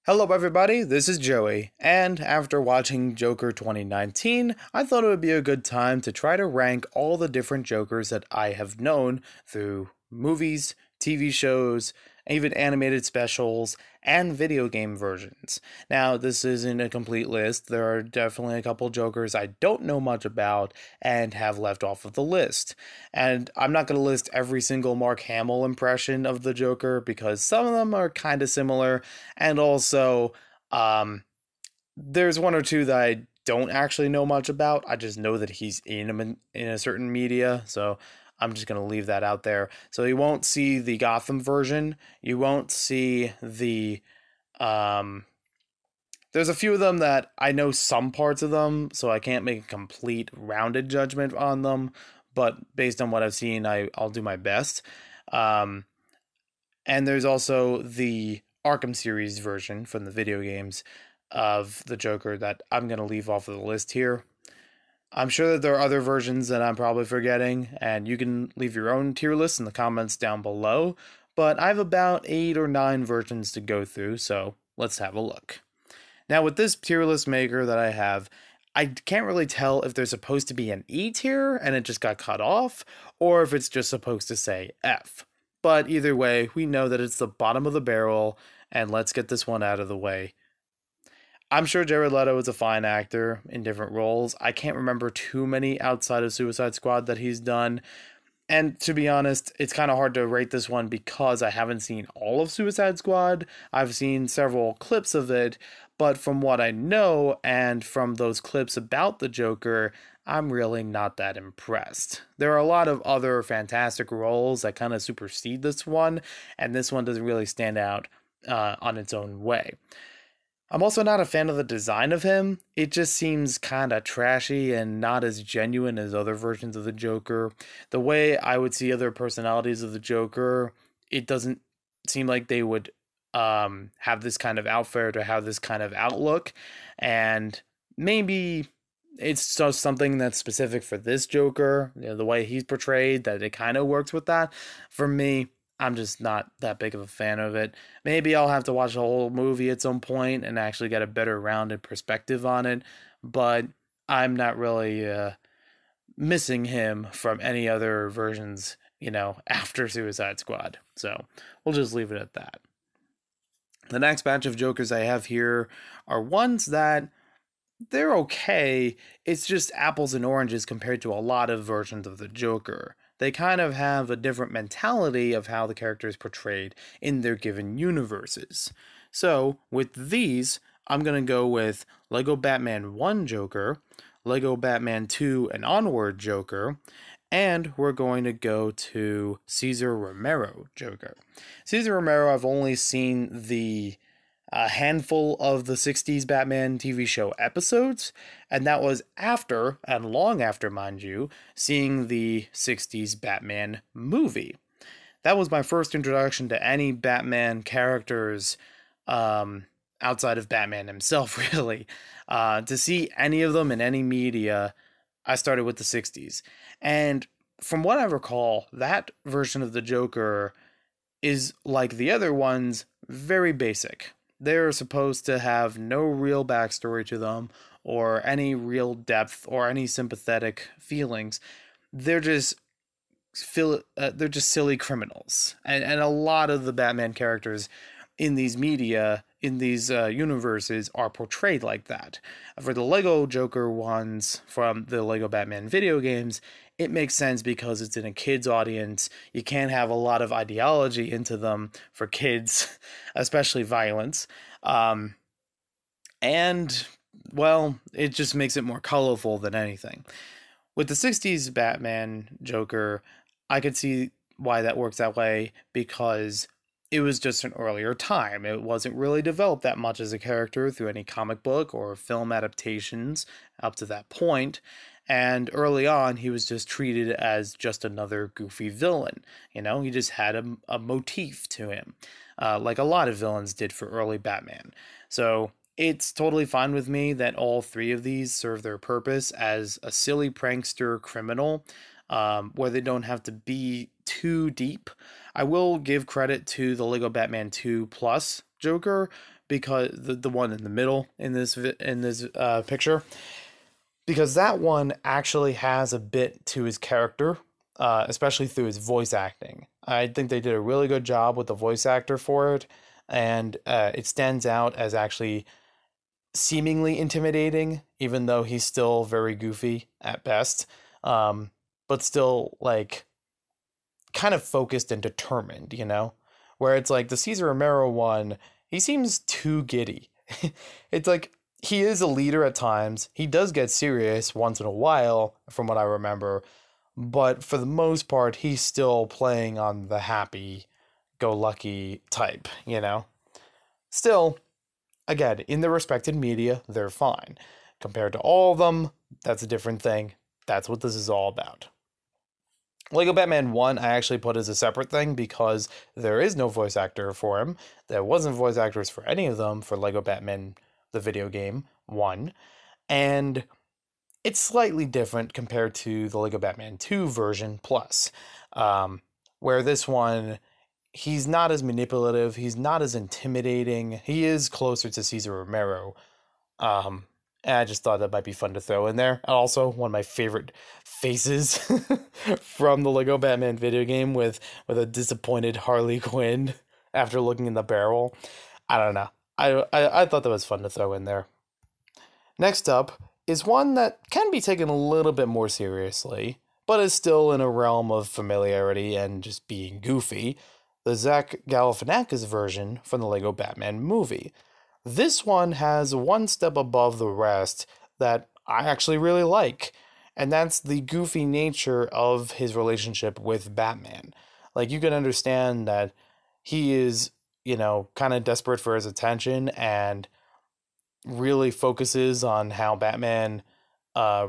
Hello everybody, this is Joey, and after watching Joker 2019, I thought it would be a good time to try to rank all the different Jokers that I have known through movies, TV shows, even animated specials, and video game versions. Now, this isn't a complete list. There are definitely a couple Jokers I don't know much about and have left off of the list. And I'm not going to list every single Mark Hamill impression of the Joker because some of them are kind of similar, and also, there's one or two that I don't actually know much about. I just know that he's in a certain media, so I'm just going to leave that out there. So you won't see the Gotham version. You won't see the there's a few of them that I know some parts of them, so I can't make a complete rounded judgment on them, but based on what I've seen, I'll do my best. Um and there's also the Arkham series version from the video games of the Joker that I'm going to leave off of the list here. I'm sure that there are other versions that I'm probably forgetting, and you can leave your own tier list in the comments down below, but I have about 8 or 9 versions to go through, so let's have a look. Now, with this tier list maker that I have, I can't really tell if there's supposed to be an E tier and it just got cut off, or if it's just supposed to say F. But either way, we know that it's the bottom of the barrel, and let's get this one out of the way. I'm sure Jared Leto is a fine actor in different roles. I can't remember too many outside of Suicide Squad that he's done. And to be honest, it's kind of hard to rate this one because I haven't seen all of Suicide Squad. I've seen several clips of it, but from what I know and from those clips about the Joker, I'm really not that impressed. There are a lot of other fantastic roles that kind of supersede this one, and this one doesn't really stand out on its own way. I'm also not a fan of the design of him. It just seems kind of trashy and not as genuine as other versions of the Joker. The way I would see other personalities of the Joker, it doesn't seem like they would have this kind of outfit or have this kind of outlook. And maybe it's just something that's specific for this Joker, you know, the way he's portrayed, that it kind of works with that. For me, I'm just not that big of a fan of it. Maybe I'll have to watch the whole movie at some point and actually get a better rounded perspective on it, but I'm not really missing him from any other versions, you know, after Suicide Squad. So we'll just leave it at that. The next batch of Jokers I have here are ones that they're okay. It's just apples and oranges compared to a lot of versions of the Joker. They kind of have a different mentality of how the character is portrayed in their given universes. So, with these, I'm going to go with Lego Batman 1 Joker, Lego Batman 2 and Onward Joker, and we're going to go to Cesar Romero Joker. Cesar Romero, I've only seen the a handful of the 60s Batman TV show episodes, and that was after, and long after, mind you, seeing the 60s Batman movie. That was my first introduction to any Batman characters outside of Batman himself, really. To see any of them in any media, I started with the 60s. And from what I recall, that version of the Joker is, like the other ones, very basic. They're supposed to have no real backstory to them or any real depth or any sympathetic feelings. They're just they're just silly criminals. And a lot of the Batman characters in these media, in these universes, are portrayed like that. For the Lego Joker ones from the Lego Batman video games, it makes sense because it's in a kids audience. You can't have a lot of ideology into them for kids, especially violence. And, well, it just makes it more colorful than anything. With the 60s Batman Joker, I could see why that works that way because it was just an earlier time. It wasn't really developed that much as a character through any comic book or film adaptations up to that point. And early on, he was just treated as just another goofy villain. You know, he just had a motif to him, like a lot of villains did for early Batman. So it's totally fine with me that all three of these serve their purpose as a silly prankster criminal, where they don't have to be too deep. I will give credit to the Lego Batman 2 Plus Joker, because the one in the middle in this picture, because that one actually has a bit to his character, especially through his voice acting. I think they did a really good job with the voice actor for it, and it stands out as actually seemingly intimidating, even though he's still very goofy at best, but still like kind of focused and determined, you know? Where it's like the Cesar Romero one, he seems too giddy. It's like he is a leader at times. He does get serious once in a while, from what I remember, but for the most part, he's still playing on the happy go lucky type, you know? Still, again, in the respected media, they're fine. Compared to all of them, that's a different thing. That's what this is all about. Lego Batman 1, I actually put as a separate thing because there is no voice actor for him. There wasn't voice actors for any of them for Lego Batman, the video game, 1. And it's slightly different compared to the Lego Batman 2 version plus, where this one, he's not as manipulative, he's not as intimidating, he is closer to Cesar Romero, and I just thought that might be fun to throw in there. And also, one of my favorite faces from the Lego Batman video game with a disappointed Harley Quinn after looking in the barrel. I don't know. I thought that was fun to throw in there. Next up is one that can be taken a little bit more seriously, but is still in a realm of familiarity and just being goofy. The Zach Galifianakis version from the Lego Batman movie. This one has one step above the rest that I actually really like, and that's the goofy nature of his relationship with Batman. Like, you can understand that he is, you know, kind of desperate for his attention and really focuses on how Batman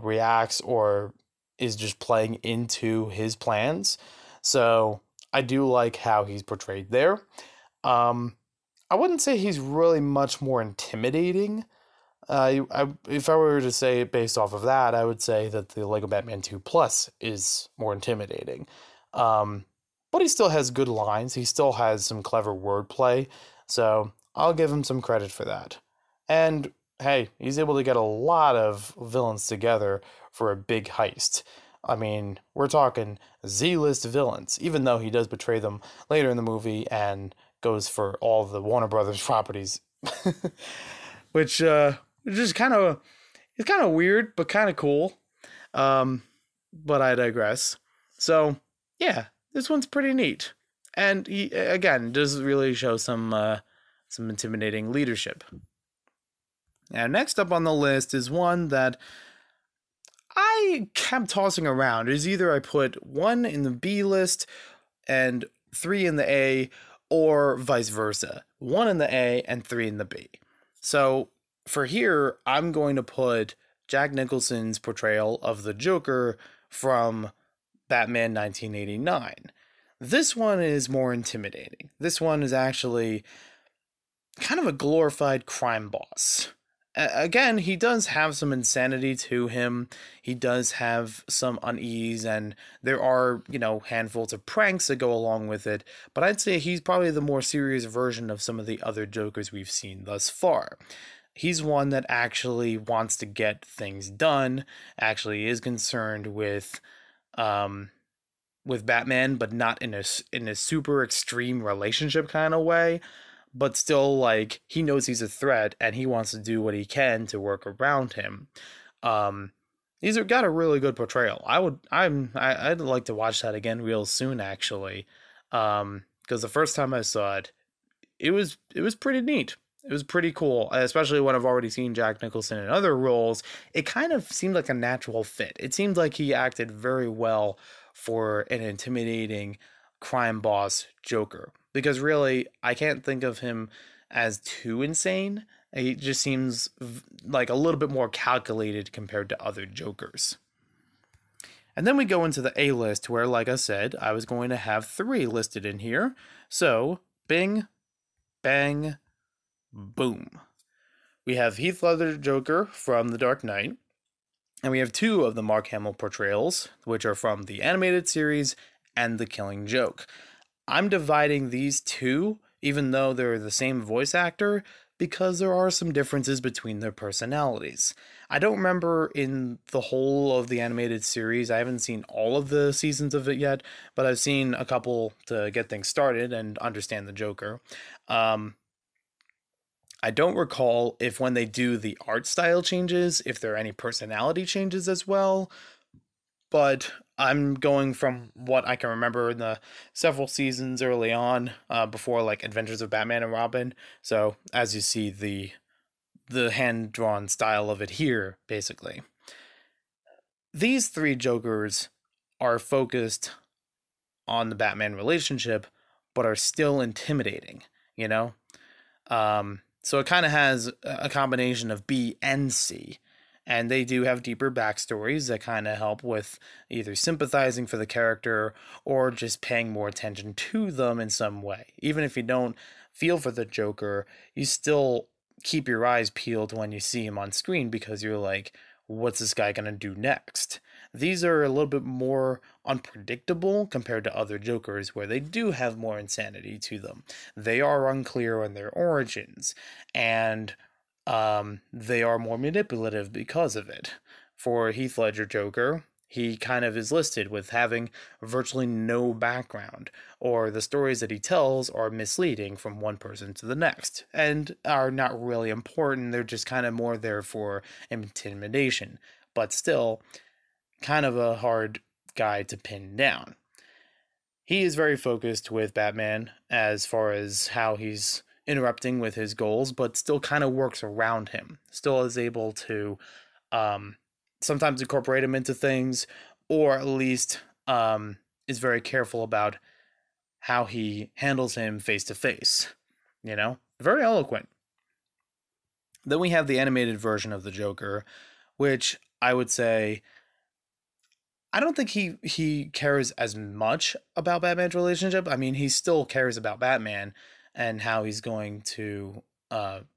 reacts or is just playing into his plans. So I do like how he's portrayed there. I wouldn't say he's really much more intimidating. If I were to say it based off of that, I would say that the Lego Batman 2 Plus is more intimidating. But he still has good lines. He still has some clever wordplay. So I'll give him some credit for that. And hey, he's able to get a lot of villains together for a big heist. I mean, we're talking Z-list villains, even though he does betray them later in the movie and goes for all the Warner Brothers properties, which is kind of weird, but kind of cool. But I digress. So yeah, this one's pretty neat, and he again does really show some intimidating leadership. Now, next up on the list is one that I kept tossing around. Is either I put 1 in the B list and 3 in the A, or vice versa. 1 in the A and 3 in the B. So for here, I'm going to put Jack Nicholson's portrayal of the Joker from Batman 1989. This one is more intimidating. This one is actually kind of a glorified crime boss. Again, he does have some insanity to him. He does have some unease, and there are, you know, handfuls of pranks that go along with it. But I'd say he's probably the more serious version of some of the other Jokers we've seen thus far. He's one that actually wants to get things done, actually is concerned with Batman, but not in a super extreme relationship kind of way. But still, like, he knows he's a threat and he wants to do what he can to work around him. These have got a really good portrayal. I'd like to watch that again real soon, actually, because the first time I saw it, it was pretty neat. It was pretty cool, especially when I've already seen Jack Nicholson in other roles. It kind of seemed like a natural fit. It seemed like he acted very well for an intimidating crime boss Joker. Because really, I can't think of him as too insane. He just seems like a little bit more calculated compared to other Jokers. And then we go into the A list where, like I said, I was going to have 3 listed in here. So, bing, bang, boom. We have Heath Ledger Joker from The Dark Knight. And we have 2 of the Mark Hamill portrayals, which are from the animated series and The Killing Joke. I'm dividing these two, even though they're the same voice actor, because there are some differences between their personalities. I don't remember in the whole of the animated series, I haven't seen all of the seasons of it yet, but I've seen a couple to get things started and understand the Joker. Um, I don't recall if when they do the art style changes, if there are any personality changes as well, but I'm going from what I can remember in the several seasons early on, before like Adventures of Batman and Robin. So as you see, the hand drawn style of it here, basically. These three Jokers are focused on the Batman relationship, but are still intimidating. You know, so it kind of has a combination of B and C. And they do have deeper backstories that kind of help with either sympathizing for the character or just paying more attention to them in some way. Even if you don't feel for the Joker, you still keep your eyes peeled when you see him on screen because you're like, what's this guy going to do next? These are a little bit more unpredictable compared to other Jokers where they do have more insanity to them. They are unclear on their origins, and they are more manipulative because of it. For Heath Ledger Joker, he kind of is listed with having virtually no background, or the stories that he tells are misleading from one person to the next, and are not really important. They're just kind of more there for intimidation, but still kind of a hard guy to pin down. He is very focused with Batman as far as how he's interrupting with his goals, but still kind of works around him. Still is able to um, sometimes incorporate him into things, or at least is very careful about how he handles him face to face. You know, very eloquent. Then we have the animated version of the Joker, which I would say I don't think he cares as much about Batman's relationship. I mean, he still cares about Batman and how he's going to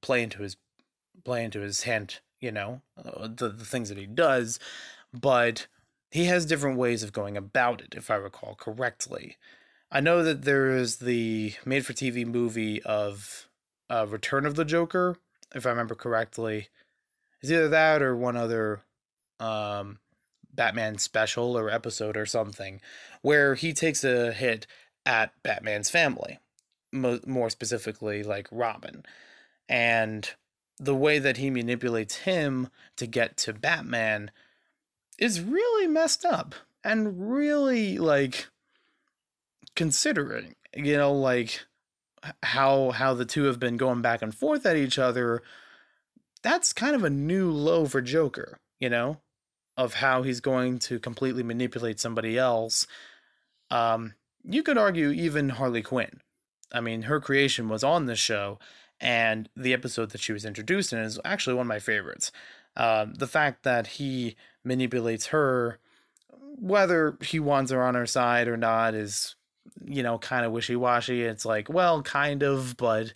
play into his hand, the things that he does, but he has different ways of going about it, if I recall correctly. I know that there is the made for TV movie of Return of the Joker, if I remember correctly. It's either that or one other um, Batman special or episode or something, where he takes a hit at Batman's family, more specifically, like Robin. And the way that he manipulates him to get to Batman is really messed up and really, like, considering, like how the two have been going back and forth at each other. That's kind of a new low for Joker, of how he's going to completely manipulate somebody else. You could argue even Harley Quinn. I mean, her creation was on the show, and the episode that she was introduced in is actually one of my favorites. The fact that he manipulates her, whether he wants her on her side or not, is, kind of wishy-washy. It's like, well, kind of, but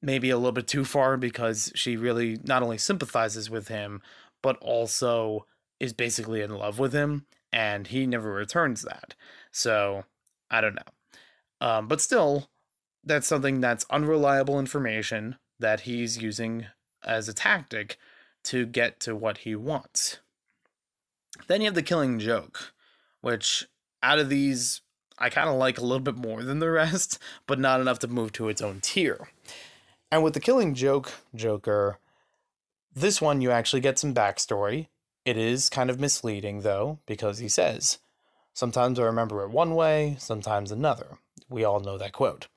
maybe a little bit too far, because she really not only sympathizes with him, but also is basically in love with him, and he never returns that. So, I don't know. But still, that's something that's unreliable information that he's using as a tactic to get to what he wants. Then you have the Killing Joke, which out of these, I kind of like a little bit more than the rest, but not enough to move to its own tier. And with the Killing Joke Joker, this one you actually get some backstory. It is kind of misleading, though, because he says, "Sometimes I remember it one way, sometimes another." We all know that quote.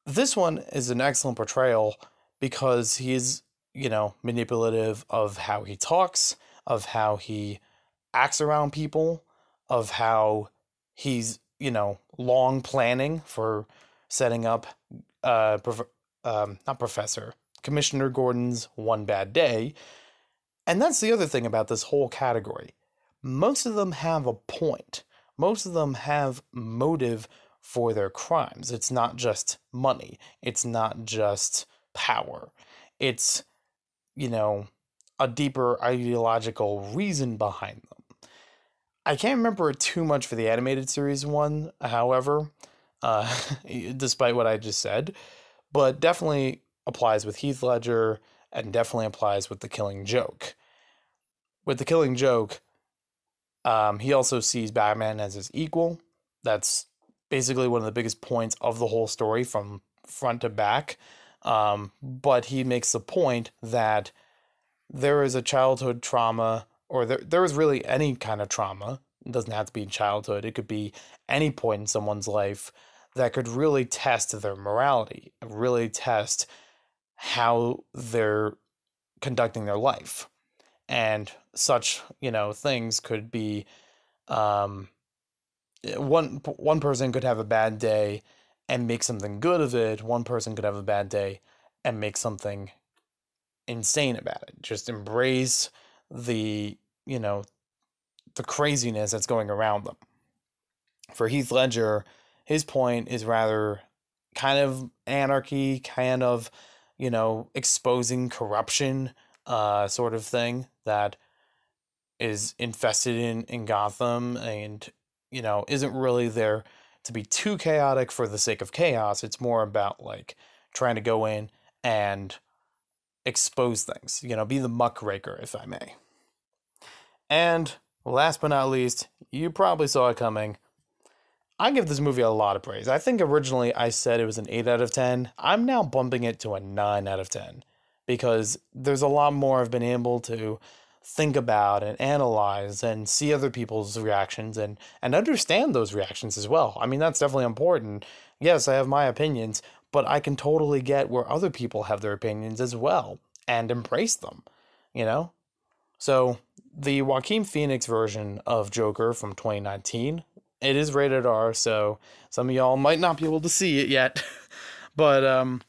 This one is an excellent portrayal because he is, manipulative of how he talks, of how he acts around people, of how he's, long planning for setting up, not Professor, Commissioner Gordon's One Bad Day. And that's the other thing about this whole category. Most of them have a point. Most of them have motive for their crimes. It's not just money. It's not just power. It's, a deeper ideological reason behind them. I can't remember it too much for the animated series one, however, uh, despite what I just said, but definitely applies with Heath Ledger and definitely applies with The Killing Joke. With The Killing Joke, he also sees Batman as his equal. That's basically one of the biggest points of the whole story from front to back. But he makes the point that there is a childhood trauma, or there is really any kind of trauma. It doesn't have to be in childhood, it could be any point in someone's life that could really test their morality, really test how they're conducting their life. And such, things could be um, one person could have a bad day and make something good of it. One person could have a bad day and make something insane about it. Just embrace the, the craziness that's going around them. For Heath Ledger, his point is rather kind of anarchy, kind of, exposing corruption, sort of thing that is infested in Gotham and, isn't really there to be too chaotic for the sake of chaos. It's more about like trying to go in and expose things, be the muckraker, if I may. And last but not least, you probably saw it coming. I give this movie a lot of praise. I think originally I said it was an 8 out of 10. I'm now bumping it to a 9 out of 10 because there's a lot more I've been able to think about and analyze and see other people's reactions and understand those reactions as well. I mean, that's definitely important. Yes, I have my opinions, but I can totally get where other people have their opinions as well and embrace them, you know? So, the Joaquin Phoenix version of Joker from 2019, it is rated R, so some of y'all might not be able to see it yet. But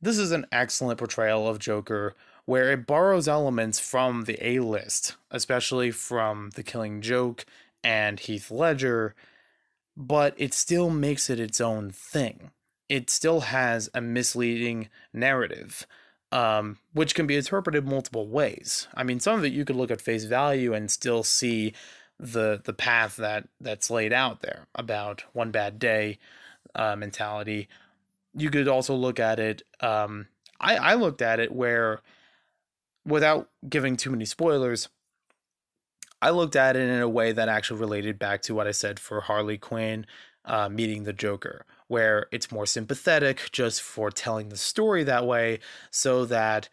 this is an excellent portrayal of Joker where it borrows elements from the A-list, especially from The Killing Joke and Heath Ledger, but it still makes it its own thing. It still has a misleading narrative, which can be interpreted multiple ways. I mean, some of it you could look at face value and still see the path that's laid out there about one bad day mentality. You could also look at it. I looked at it where, without giving too many spoilers, I looked at it in a way that actually related back to what I said for Harley Quinn meeting the Joker, where it's more sympathetic just for telling the story that way so that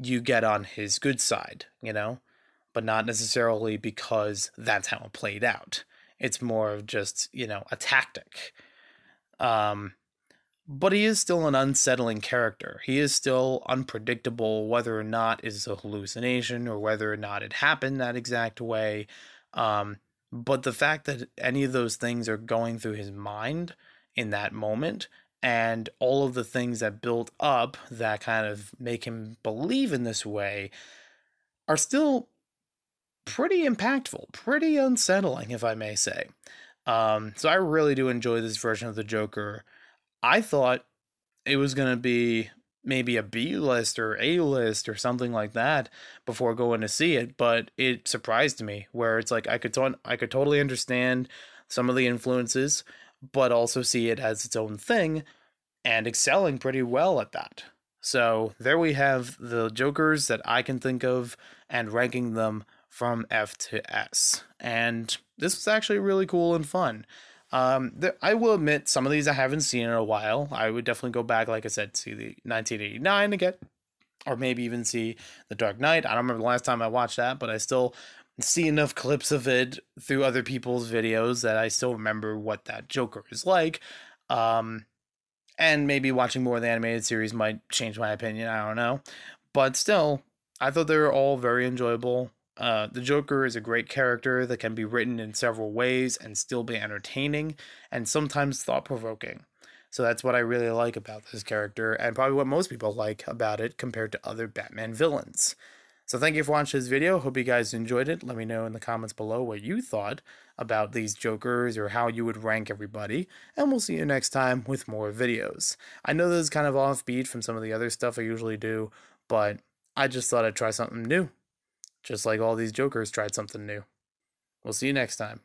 you get on his good side, but not necessarily because that's how it played out. It's more of just, a tactic. But he is still an unsettling character. He is still unpredictable whether or not it's a hallucination or whether or not it happened that exact way. But the fact that any of those things are going through his mind in that moment and all of the things that build up that kind of make him believe in this way are still pretty impactful, pretty unsettling, if I may say. So I really do enjoy this version of the Joker. I thought it was going to be maybe a B list or A list or something like that before going to see it, but it surprised me where it's like I could totally understand some of the influences, but also see it as its own thing and excelling pretty well at that. So there we have the Jokers that I can think of and ranking them from F to S. And this was actually really cool and fun. I will admit some of these I haven't seen in a while. I would definitely go back, like I said, to the 1989 again, or maybe even see The Dark Knight. I don't remember the last time I watched that, but I still see enough clips of it through other people's videos that I still remember what that Joker is like. And maybe watching more of the animated series might change my opinion. I don't know, but still, I thought they were all very enjoyable. The Joker is a great character that can be written in several ways and still be entertaining and sometimes thought-provoking. So that's what I really like about this character and probably what most people like about it compared to other Batman villains. So thank you for watching this video. Hope you guys enjoyed it. Let me know in the comments below what you thought about these Jokers or how you would rank everybody. And we'll see you next time with more videos. I know this is kind of offbeat from some of the other stuff I usually do, but I just thought I'd try something new. Just like all these Jokers tried something new. We'll see you next time.